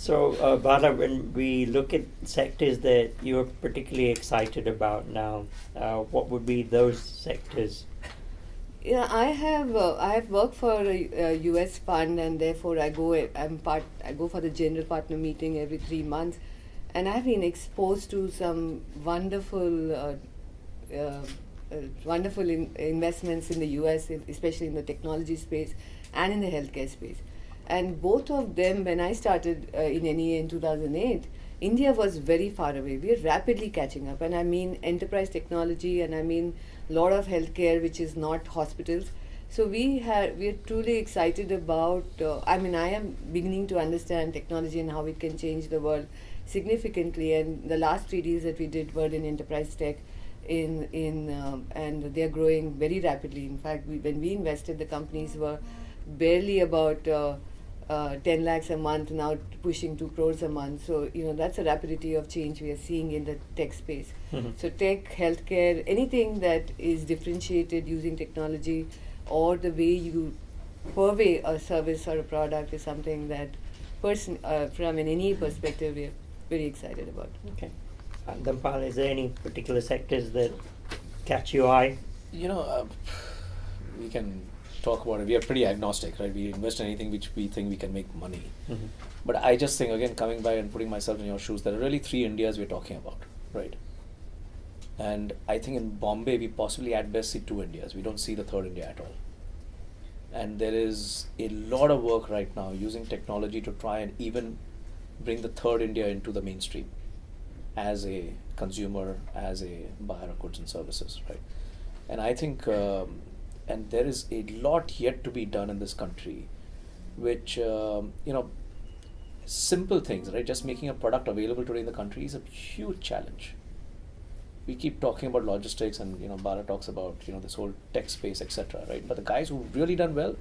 So, Bala, when we look at sectors that you're particularly excited about now, what would be those sectors? Yeah, I have worked for a U.S. fund, and therefore I go for the general partner meeting every 3 months, and I've been exposed to some wonderful investments in the U.S., especially in the technology space and in the healthcare space. And both of them, when I started in NEA in 2008, India was very far away. We are rapidly catching up, and I mean enterprise technology, and I mean lot of healthcare, which is not hospitals. So we are truly excited about. I am beginning to understand technology and how it can change the world significantly. And the last 3 deals that we did were in enterprise tech, and they are growing very rapidly. In fact, when we invested, the companies were barely about 10 lakhs a month, now pushing 2 crores a month. So, that's a rapidity of change we are seeing in the tech space. Mm-hmm. So tech, healthcare, anything that is differentiated using technology, or the way you purvey a service or a product, is something that from any perspective we are very excited about. Okay. Dhanpal, is there any particular sectors that catch your eye? We can talk about it. We are pretty agnostic, right? We invest in anything which we think we can make money. Mm-hmm. But I just think, again, coming by and putting myself in your shoes, there are really 3 Indias we're talking about, right? And I think in Bombay, we possibly at best see 2 Indias. We don't see the 3rd India at all. And there is a lot of work right now using technology to try and even bring the 3rd India into the mainstream as a consumer, as a buyer of goods and services, right? And I think, and there is a lot yet to be done in this country, which, simple things, right? Just making a product available today in the country is a huge challenge. We keep talking about logistics, and Bala talks about this whole tech space, etc. Right? But the guys who've really done well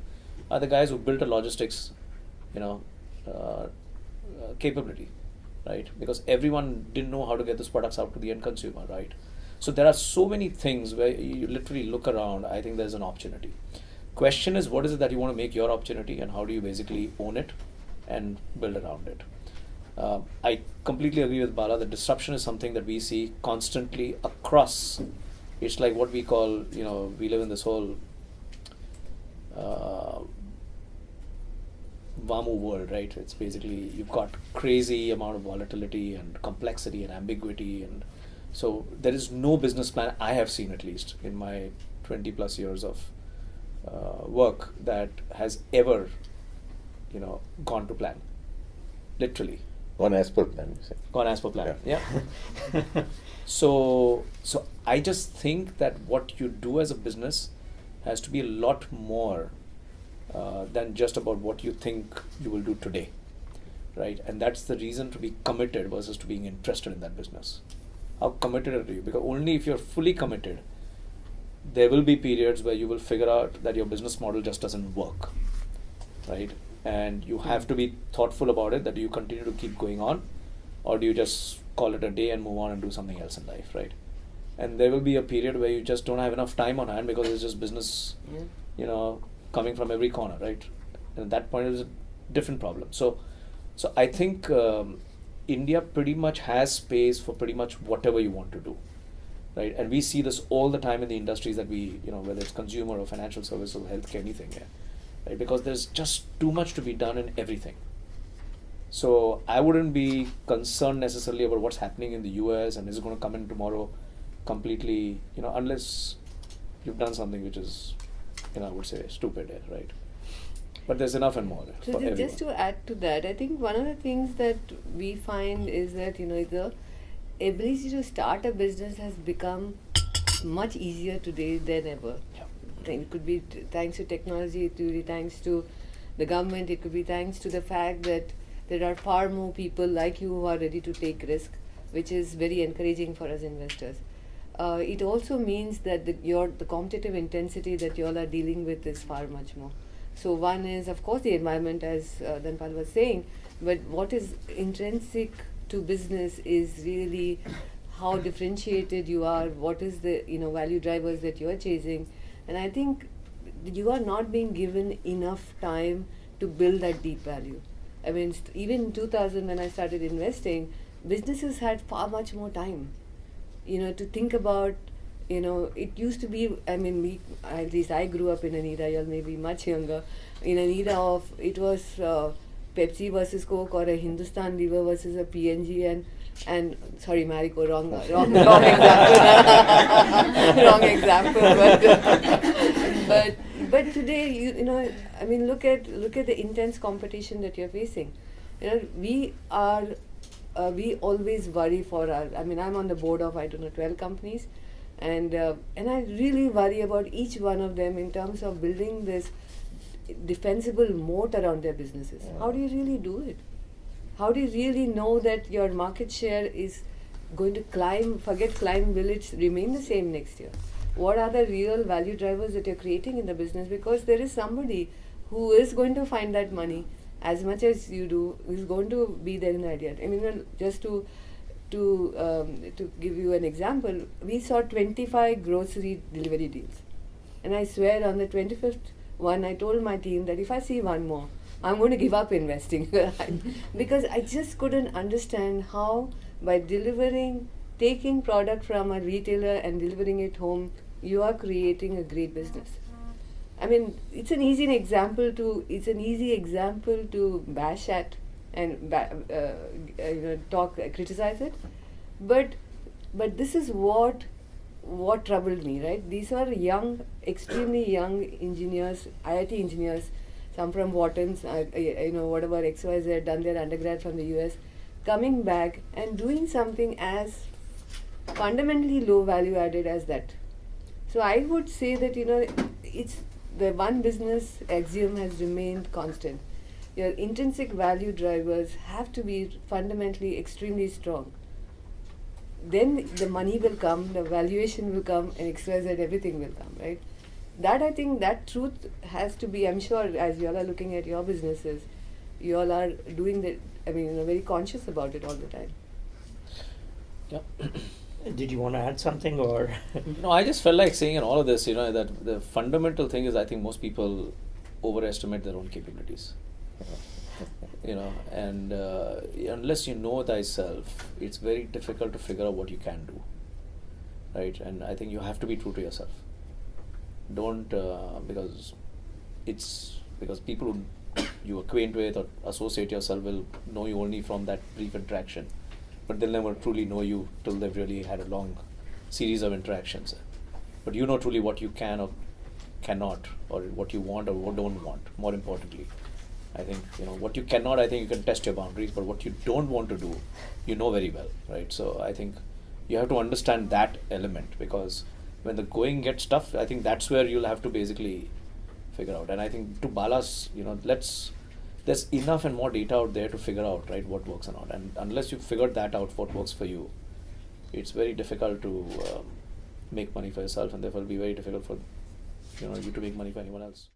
are the guys who built a logistics, capability, right? Because everyone didn't know how to get those products out to the end consumer, right? So there are so many things where you literally look around. I think there's an opportunity. Question is, what is it that you want to make your opportunity, and how do you basically own it and build around it? I completely agree with Bala that disruption is something that we see constantly across. It's like what we call, we live in this whole Vamu world, right? It's basically, you've got crazy amount of volatility and complexity and ambiguity, and so there is no business plan I have seen, at least in my 20 plus years of work, that has ever, gone to plan. Literally. Gone as per plan, you say. Gone as per plan, yeah. So I just think that what you do as a business has to be a lot more than just about what you think you will do today, right? And that's the reason to be committed versus to being interested in that business. How committed are you? Because only if you're fully committed, there will be periods where you will figure out that your business model just doesn't work, right? And you have to be thoughtful about it, that do you continue to keep going on, or do you just call it a day and move on and do something else in life, right? And there will be a period where you just don't have enough time on hand because it's just business, coming from every corner, right? And at that point, it's a different problem. So I think India pretty much has space for pretty much whatever you want to do, right? And we see this all the time in the industries that we, whether it's consumer or financial services or healthcare, anything, right? Because there's just too much to be done in everything. So I wouldn't be concerned necessarily about what's happening in the US and is it going to come in tomorrow completely, unless you've done something which is, I would say stupid, right? But there's enough and more for everyone. Just to add to that, I think one of the things that we find is that, the ability to start a business has become much easier today than ever. Yeah. It could be thanks to technology, it could be thanks to the government, it could be thanks to the fact that there are far more people like you who are ready to take risk, which is very encouraging for us investors. It also means that the competitive intensity that you all are dealing with is far much more. So one is, of course, the environment, as Dhanpal was saying, but what is intrinsic to business is really how differentiated you are, what is the value drivers that you are chasing. And I think you are not being given enough time to build that deep value. I mean, even in 2000 when I started investing, businesses had far much more time, to think about, it used to be, I mean, at least I grew up in an era, you're maybe much younger, in an era of, it was Pepsi versus Coke, or a Hindustan Lever versus a PNG, and sorry, Marico, wrong example, wrong example, but today, I mean, look at the intense competition that you're facing. We always worry for our. I mean, I'm on the board of 12 companies, and I really worry about each one of them in terms of building this defensible moat around their businesses. Yeah. How do you really do it? How do you really know that your market share is going to climb, will it remain the same next year? What are the real value drivers that you're creating in the business? Because there is somebody who is going to find that money as much as you do, is going to be there in the idea. I mean, just to give you an example, we saw 25 grocery delivery deals. And I swear on the 25th one, I told my team that if I see one more, I'm going to give up investing. Because I just couldn't understand how by taking product from a retailer and delivering it home, you are creating a great business. I mean, it's an easy example to bash at and criticize it, but this is what troubled me, right? These are young, extremely young engineers, IIT engineers, some from Wharton's, whatever XYZ, done their undergrad from the US, coming back and doing something as fundamentally low value added as that. So I would say that, it's the one business axiom has remained constant. Your intrinsic value drivers have to be fundamentally extremely strong. Then the money will come, the valuation will come, and XYZ, everything will come, right? That, I think, that truth has to be, I'm sure, as you all are looking at your businesses, you all are doing that, I mean, very conscious about it all the time. Yeah. Did you want to add something, or? No, I just felt like saying in all of this, that the fundamental thing is I think most people overestimate their own capabilities. And unless you know thyself, it's very difficult to figure out what you can do, right? And I think you have to be true to yourself. Don't, because people who you acquaint with or associate yourself will know you only from that brief interaction, but they'll never truly know you till they've really had a long series of interactions. But you know truly what you can or cannot, or what you want or what don't want, more importantly. I think, what you cannot, I think you can test your boundaries, but what you don't want to do, you know very well, right? So I think you have to understand that element, because when the going gets tough, I think that's where you'll have to basically figure out. And I think to Bala's, there's enough and more data out there to figure out, right, what works and not. And unless you've figured that out, what works for you, it's very difficult to make money for yourself, and therefore it'll be very difficult for you to make money for anyone else.